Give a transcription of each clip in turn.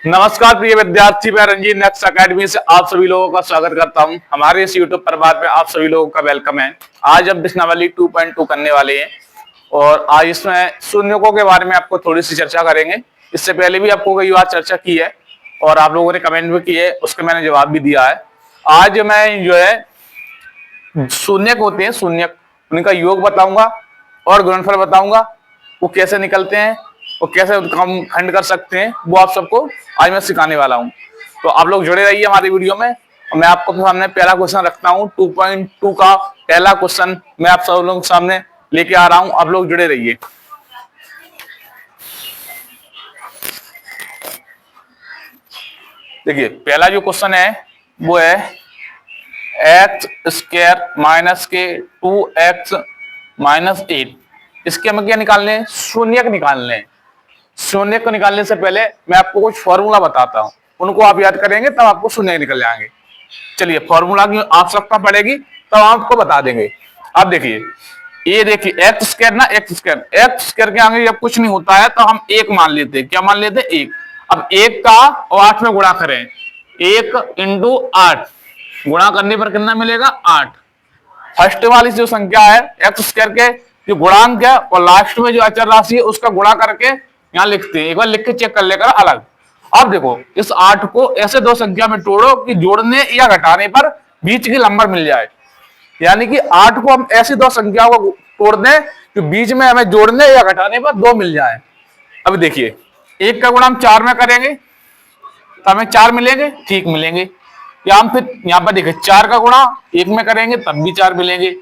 नमस्कार प्रिय विद्यार्थी, मैं रंजीत नेक्स्ट एकेडमी से आप सभी लोगों का स्वागत करता हूं। हमारे इस यूट्यूब परिवार में आप सभी लोगों का वेलकम है। आज हम प्रश्नावली 2.2 करने वाले हैं और आज इसमें शून्यकों के बारे में आपको थोड़ी सी चर्चा करेंगे। इससे पहले भी आपको कई बार चर्चा की है और आप लोगों ने कमेंट भी किए, उसके मैंने जवाब भी दिया है। आज मैं जो है शून्यक होते हैं, शून्यक, उनका योग बताऊंगा और गुणनफल बताऊंगा, वो कैसे निकलते हैं और कैसे हम खंड कर सकते हैं, वो आप सबको आज मैं सिखाने वाला हूं। तो आप लोग जुड़े रहिए हमारी वीडियो में और मैं आपको सामने पहला क्वेश्चन रखता हूं। 2.2 का पहला क्वेश्चन मैं आप सब लोगों के सामने लेके आ रहा हूं, आप लोग जुड़े रहिए। देखिए पहला जो क्वेश्चन है वो है एक्स स्क्वायर माइनस के 2x माइनस 8। इसके हमें क्या निकालने हैं? शून्यक निकालने हैं। शून्यक को निकालने से पहले मैं आपको कुछ फॉर्मूला बताता हूं, उनको आप याद करेंगे तब आपको शून्य निकल जाएंगे। चलिए फॉर्मूला की आवश्यकता पड़ेगी तब आपको बता देंगे। अब देखिए, ये देखिए एक्स स्क्वायर ना, एक्स स्क्वायर के आगे जब कुछ नहीं होता है तो हम एक मान लेते हैं। क्या मान लेते हैं? एक। अब एक का और 8 में गुणा करें, 1 इंटू 8 गुणा करने पर कितना मिलेगा? 8। फर्स्ट वाली जो संख्या है एक्स स्क्वायर के जो गुणांक है और लास्ट में जो अचर राशि है उसका गुणा करके यहां लिखते हैं। एक बार लिख के चेक कर लेकर अलग। अब देखो इस 8 को ऐसे दो संख्या में तोड़ो कि जोड़ने या घटाने पर बीच की नंबर मिल जाए। यानी कि 8 को हम ऐसी दो संख्याओं को तोड़ दें कि बीच में हमें जोड़ने या घटाने पर 2 मिल जाए। अब देखिए, 1 का गुणा हम 4 में करेंगे तो हमें 4 मिलेंगे, ठीक मिलेंगे। या हम फिर यहां पर देखिए 4 का गुणा 1 में करेंगे तब भी 4 मिलेंगे।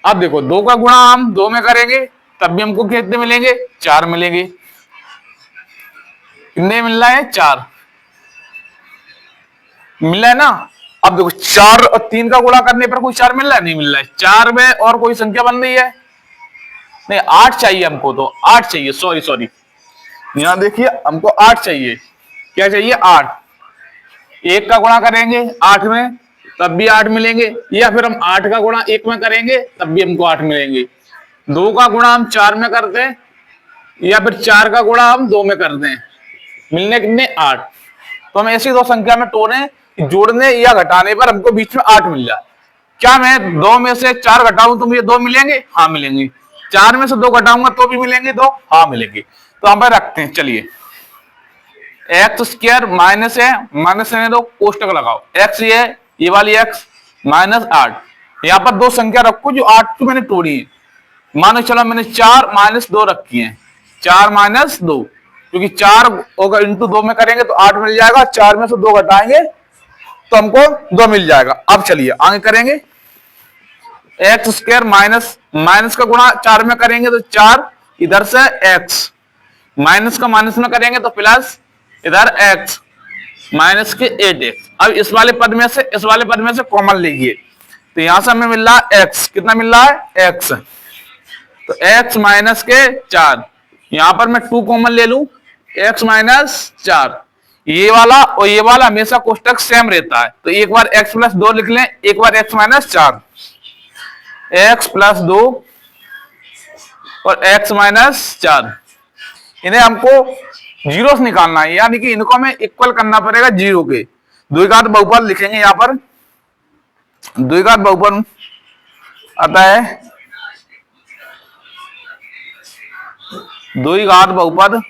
अब देखो 2 का गुणा हम 2 में करेंगे तब भी हमको कितने मिलेंगे? 4 मिलेंगे। कितने मिल रहा है? 4 मिल रहा है ना। अब देखो 4 और 3 का गुणा करने पर कोई 4 मिल रहा है? नहीं मिल रहा है। 4 में और कोई संख्या बन रही है? नहीं, 8 चाहिए हमको, तो 8 चाहिए। सॉरी, यहां देखिए हमको 8 चाहिए। क्या चाहिए? 8। 1 का गुणा करेंगे 8 में तब भी 8 मिलेंगे, या फिर हम 8 का गुणा 1 में करेंगे तब भी हमको 8 मिलेंगे। 2 का गुणा हम 4 में करते हैं या फिर 4 का गुणा हम 2 में करते हैं, मिलने कितने? 8। तो हम ऐसी दो संख्या में तोड़े कि जोड़ने या घटाने पर हमको बीच में 8 मिल जाए। क्या मैं 2 में से 4 घटाऊं तो मुझे 2 मिलेंगे? हाँ मिलेंगे। 4 में से 2 घटाऊंगा तो भी मिलेंगे 2? हाँ मिलेंगे। तो हम पर रखते हैं। चलिए, एक्स स्क्वायर माइनस है, माइनस है तो कोष्टक लगाओ। एक्स ये वाली एक्स माइनस 8। यहां पर दो संख्या रखो जो 8 को मैंने तोड़ी है। मानो चलो मैंने 4 माइनस 2 रखी है, 4 माइनस 2, क्योंकि 4 होगा इंटू 2 में करेंगे तो 8 मिल जाएगा। 4 में से 2 घटाएंगे तो हमको 2 मिल जाएगा। अब चलिए आगे करेंगे। एक्स स्क्वायर माइनस माइनस का गुणा 4 में करेंगे तो 4 इधर से एक्स, माइनस का माइनस में करेंगे तो प्लस इधर एक्स, माइनस के 8x। अब इस वाले पद में से इस वाले पद में से कॉमन लीजिए तो यहां से हमें मिल रहा है एक्स। कितना मिल रहा है? एक्स। तो x माइनस के 4, यहां पर मैं 2 कॉमन ले लूं, x माइनस 4। ये वाला और ये वाला हमेशा कोष्टक सेम रहता है, तो एक बार x प्लस 2 लिख लें, एक बार x माइनस 4। x प्लस 2 और x माइनस 4, इन्हें हमको जीरो से निकालना है, यानी कि इनको हमें इक्वल करना पड़ेगा जीरो के। द्विघात बहुपद लिखेंगे। यहां पर द्विघात बहुपद आता है, द्विघात बहुपद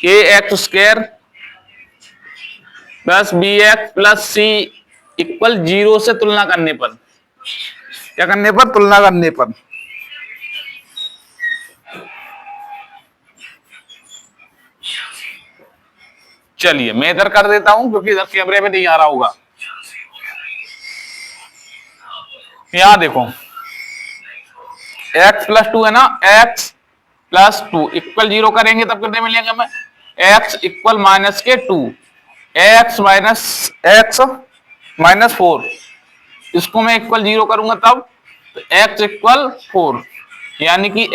A X square plus B X plus C equal zero से तुलना करने पर, क्या करने पर? तुलना करने पर। चलिए मैं इधर कर देता हूं क्योंकि इधर कैमरे में नहीं आ रहा होगा। यहां देखो x प्लस 2 है ना, x प्लस 2 इक्वल 0 करेंगे तब कितने मिलेंगे हमें? x इक्वल माइनस के 2, x माइनस 4, इसको मैं इक्वल 0 करूंगा तब तो x इक्वल 4, यानी कि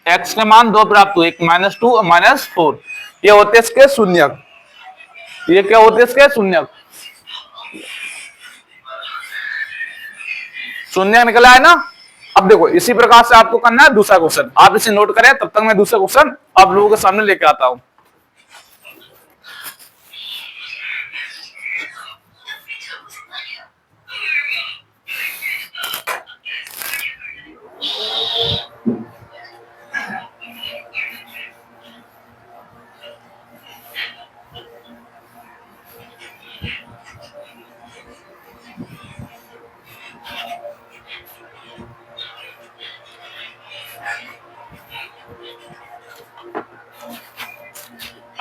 x के मान 2 प्राप्त हुए, एक माइनस 2 और माइनस 4। ये होते इसके शून्यक। ये क्या होते इसके? शून्यक। शून्यक निकला है ना। अब देखो इसी प्रकार से आपको करना है दूसरा क्वेश्चन, आप इसे नोट करें, तब तक मैं दूसरा क्वेश्चन आप लोगों के सामने लेके आता हूं।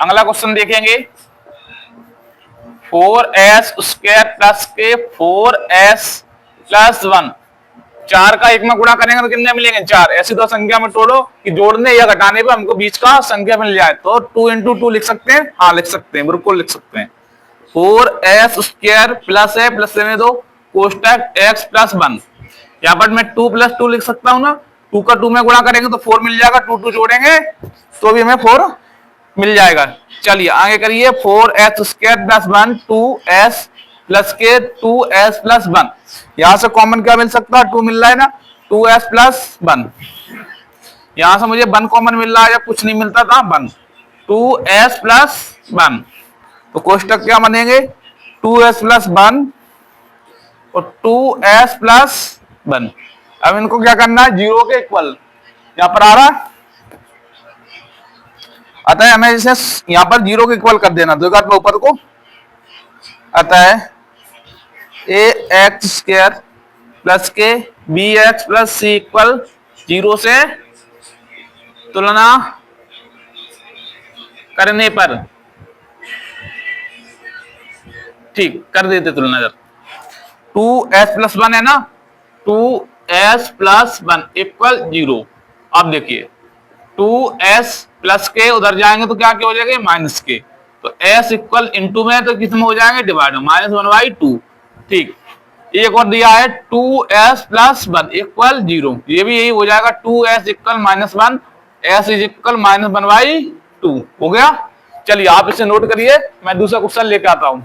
अगला क्वेश्चन देखेंगे, 4s स्क्वायर प्लस के 4s प्लस 1, 4 का एक में गुणा करेंगे तो कितने मिलेंगे 4। ऐसी दो संख्या में तोड़ो कि जोड़ने या घटाने पे हमको बीच का संख्या मिल जाए, तो 2 इंटू 2 लिख सकते हैं, हाँ लिख सकते हैं, बिल्कुल लिख सकते हैं। 4s स्क्वायर प्लस है, प्लस लेने दो, कोष्टक x प्लस 1, यहाँ पर मैं 2 प्लस 2 लिख सकता हूँ ना, 2 का 2 में गुणा करेंगे तो 4 मिल जाएगा, 2 2 जोड़ेंगे तो भी हमें 4 मिल जाएगा। चलिए आगे करिए, 4s square plus 1 2s plus के 2s प्लस 1, यहां से कॉमन क्या मिल सकता है, 2 मिल रहा है ना, 2s प्लस 1, यहां से मुझे 1 कॉमन मिल रहा है, या कुछ नहीं मिलता था 1, 2s प्लस 1, तो कोष्टक क्या बनेंगे 2s प्लस 1 और 2s प्लस 1। अब इनको क्या करना है, जीरो के इक्वल, यहां पर आ रहा है, अतः हमें इसे यहां पर जीरो के इक्वल कर देना, दो घात ऊपर को, अतः ए एक्स स्क्वायर प्लस के B X plus C equal zero से तुलना करने पर, ठीक कर देते तुलना, जब 2s प्लस 1 है ना, 2s प्लस 1 इक्वल जीरो। अब देखिए 2s प्लस के उधर जाएंगे तो क्या क्या हो जाएगा, माइनस के, तो s इक्वल इंटू में तो किस में हो जाएंगे, डिवाइड में, -1/2। ठीक, एक और दिया है 2s प्लस 1 इक्वल जीरो, ये भी यही हो जाएगा, 2s equal -1, s is equal -1/2 हो गया। चलिए आप इसे नोट करिए, मैं दूसरा क्वेश्चन लेके आता हूं।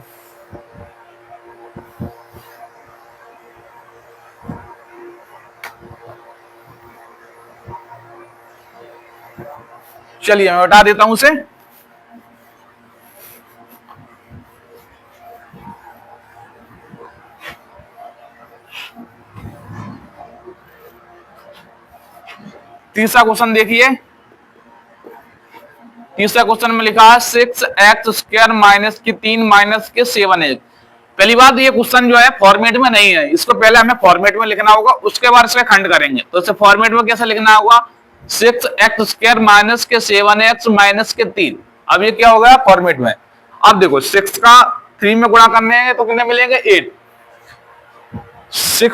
चलिए मैं बता देता हूं उसे, तीसरा क्वेश्चन देखिए, तीसरा क्वेश्चन में लिखा है 6x स्क्वायर माइनस की 3 माइनस के 7x। पहली बात ये क्वेश्चन जो है फॉर्मेट में नहीं है, इसको पहले हमें फॉर्मेट में लिखना होगा, उसके बाद इसमें खंड करेंगे। तो इसे फॉर्मेट में कैसे लिखना होगा, 6x स्क्वायर माइनस के 7x माइनस के 3। अब ये क्या होगा फॉर्मेट में, अब देखो 6 का 3 में गुणा करने हैं तो कितने मिलेंगे 8, 6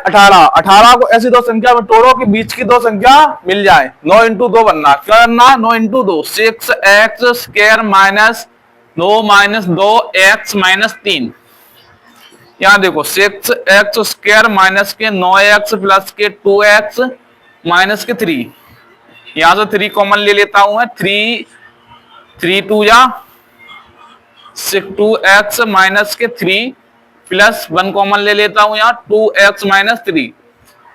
18, 18 को ऐसी दो संख्या में तोड़ो कि बीच की दो संख्या मिल जाए, 9 इंटू 2 बनना, क्या करना 9 into 2, 6x square minus 9 minus 2 x minus 3। यहां देखो 6x स्क्वायर माइनस के 9x प्लस के 2x माइनस के 3, यहां से 3 कॉमन ले लेता हूं मैं, 3 2 या 2x माइनस के 3 प्लस 1 कॉमन ले लेता हूं, यहाँ 2x माइनस 3।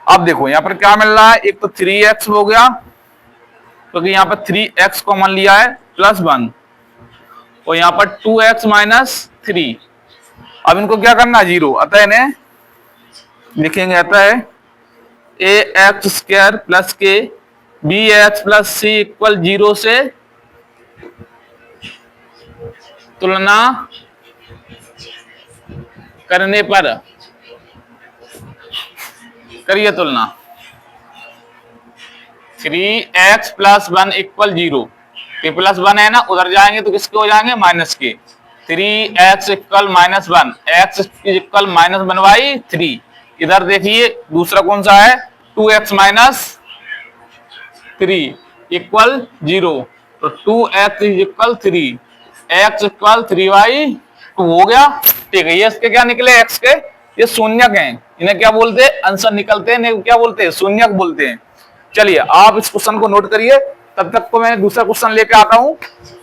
अब देखो यहाँ पर क्या मिल रहा है, एक तो 3x हो गया, क्योंकि तो यहाँ पर 3x कॉमन लिया है, प्लस 1, और यहाँ पर 2x माइनस 3। अब इनको क्या करना, जीरो, अतः इन्हें लिखेंगे, अतः ए एक्स स्क्वायर प्लस के B X plus C equal zero से तुलना करने पर, करिए तुलना, 3x plus 1 equal zero, plus 1 है ना, उधर जाएंगे तो किसके हो जाएंगे, माइनस के, 3x इक्वल -1, x इक्वल -1/3। इधर देखिए दूसरा कौन सा है, 2x माइनस 3 इक्वल जीरो, तो 2x इक्वल 3, x इक्वल 3/2 हो गया। ठीक है, ये इसके क्या निकले, x के ये शून्यक हैं, इन्हें क्या बोलते हैं, आंसर निकलते हैं, इन्हें क्या बोलते हैं, शून्यक बोलते हैं। चलिए आप इस क्वेश्चन को नोट करिए, तब तक को मैं दूसरा क्वेश्चन लेके आता हूं,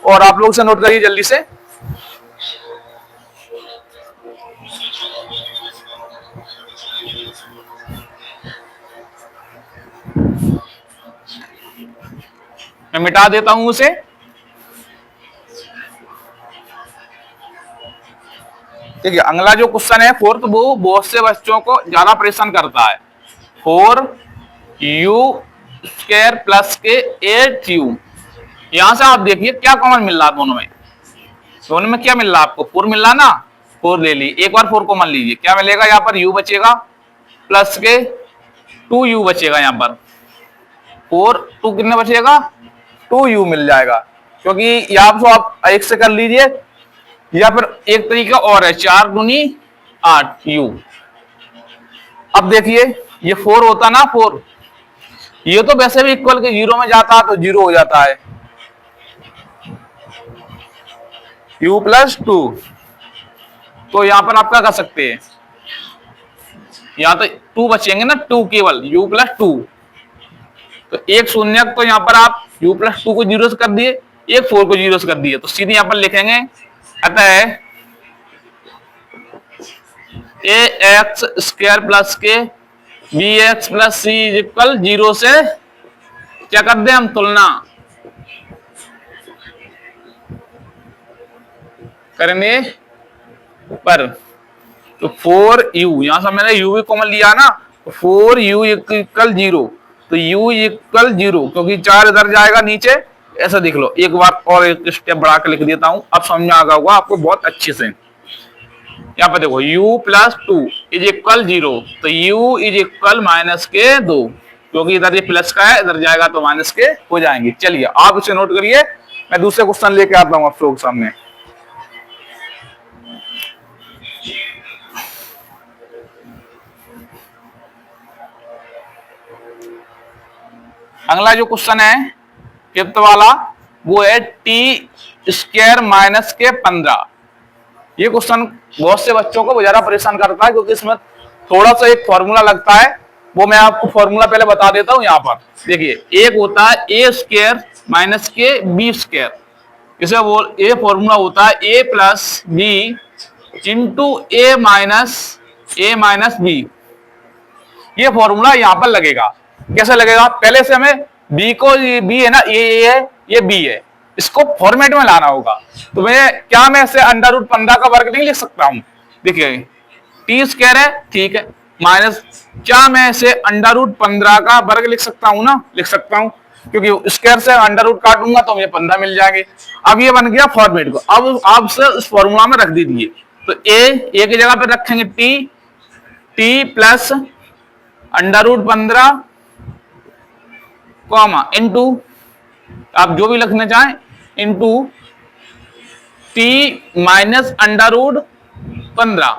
और आप लोग से नोट करिए जल्दी से। मैं मिटा देता हूं उसे। ठीक है, अगला जो क्वेश्चन है फोर्थ, वो बहुत से बच्चों को ज्यादा परेशान करता है। 4u² प्लस के 8u। यहां से आप देखिए क्या कॉमन मिल रहा है दोनों में। दोनों में क्या मिल रहा है आपको? 4 मिल रहा ना, 4 ले ली, एक बार 4 कॉमन लीजिए, क्या मिलेगा यहाँ पर? u बचेगा प्लस के 2u बचेगा यहाँ पर। 2 कितने बचेगा? 2u मिल जाएगा, क्योंकि यहाँ पर आप एक से कर लीजिए, या फिर एक तरीका और है, 4 दूनी 8u। अब देखिए ये 4 होता ना 4, ये तो वैसे भी इक्वल के 0 में जाता है तो 0 हो जाता है, u प्लस 2। तो यहां पर आप क्या कर सकते हैं, यहां तो 2 बचेंगे ना, 2 केवल, u प्लस 2। तो एक शून्य, तो यहां पर आप u प्लस 2 को 0 से कर दिए, एक 4 को 0 से कर दिए, तो सीधे यहां पर लिखेंगे अतः ax² प्लस के bx प्लस सी इक्वल 0 से क्या कर दे हम? तुलना करने पर। तो 4u, यहां से मैंने u भी कॉमन लिया ना, तो 4u इक्वल 0, तो u इक्वल 0, क्योंकि 4 इधर जाएगा नीचे, ऐसा देख लो। एक बार और एक स्टेप बढ़ा के लिख देता हूं, अब समझ में आ गया होगा आपको बहुत अच्छे से। यहाँ पर देखो u प्लस 2 इज इक्वल 0, तो u इज इक्वल माइनस के 2, क्योंकि इधर ये प्लस का है, इधर जाएगा तो माइनस के हो जाएंगे। चलिए आप इसे नोट करिए, मैं दूसरे क्वेश्चन लेके आता हूँ आप लोगों के सामने। अगला जो क्वेश्चन है फिफ्थ वाला, वो है t² माइनस के 15। ये क्वेश्चन बहुत से बच्चों को ज्यादा परेशान करता है, क्योंकि इसमें थोड़ा सा एक फॉर्मूला लगता है, वो मैं आपको फॉर्मूला पहले बता देता हूं। यहाँ पर देखिए, एक होता है a² माइनस के b², इसे वो ये फॉर्मूला होता है a plus B into a minus B. ये फॉर्मूला यहाँ पर लगेगा। कैसे लगेगा? पहले से हमें b को, b है ना, a है, ये b है, इसको फॉर्मेट में लाना होगा। तो मैं इसे √15 का वर्ग नहीं लिख सकता हूं? देखिए t² है, ठीक है, माइनस, क्या मैं इसे √15 का वर्ग लिख सकता हूं ना? लिख सकता हूं, क्योंकि स्क्वायर से √ काटूंगा तो मुझे 15 मिल जाएंगे। अब ये बन गया फॉर्मेट को, अब आप से इस फॉर्मूला में रख दीजिए। तो a की जगह पे रखेंगे t प्लस √15 कॉमा इनटू, आप जो भी लिखना चाहें, इनटू t माइनस √15।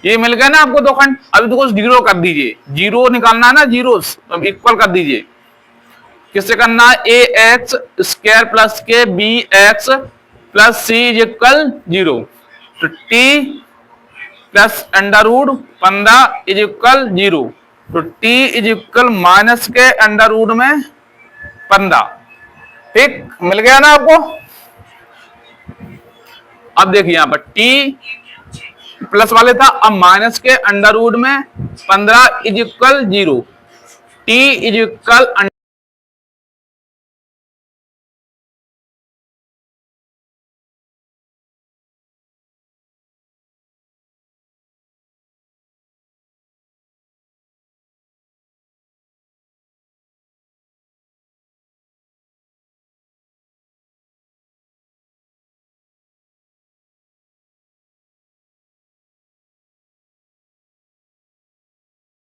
ये मिल गया ना आपको दो खंड। अभी तो कुछ 0 कर दीजिए, 0 निकालना है ना, 0 इक्वल कर दीजिए। किससे करना है? ax² प्लस के bx प्लस सी इक्वल 0, तो t प्लस √15 इज इक्वल 0, तो t इज इक्वल माइनस के √ में 15। ठीक, मिल गया ना आपको? अब देखिए यहां पर t प्लस वाले था, अब माइनस के √ में 15 is equal 0, t is equal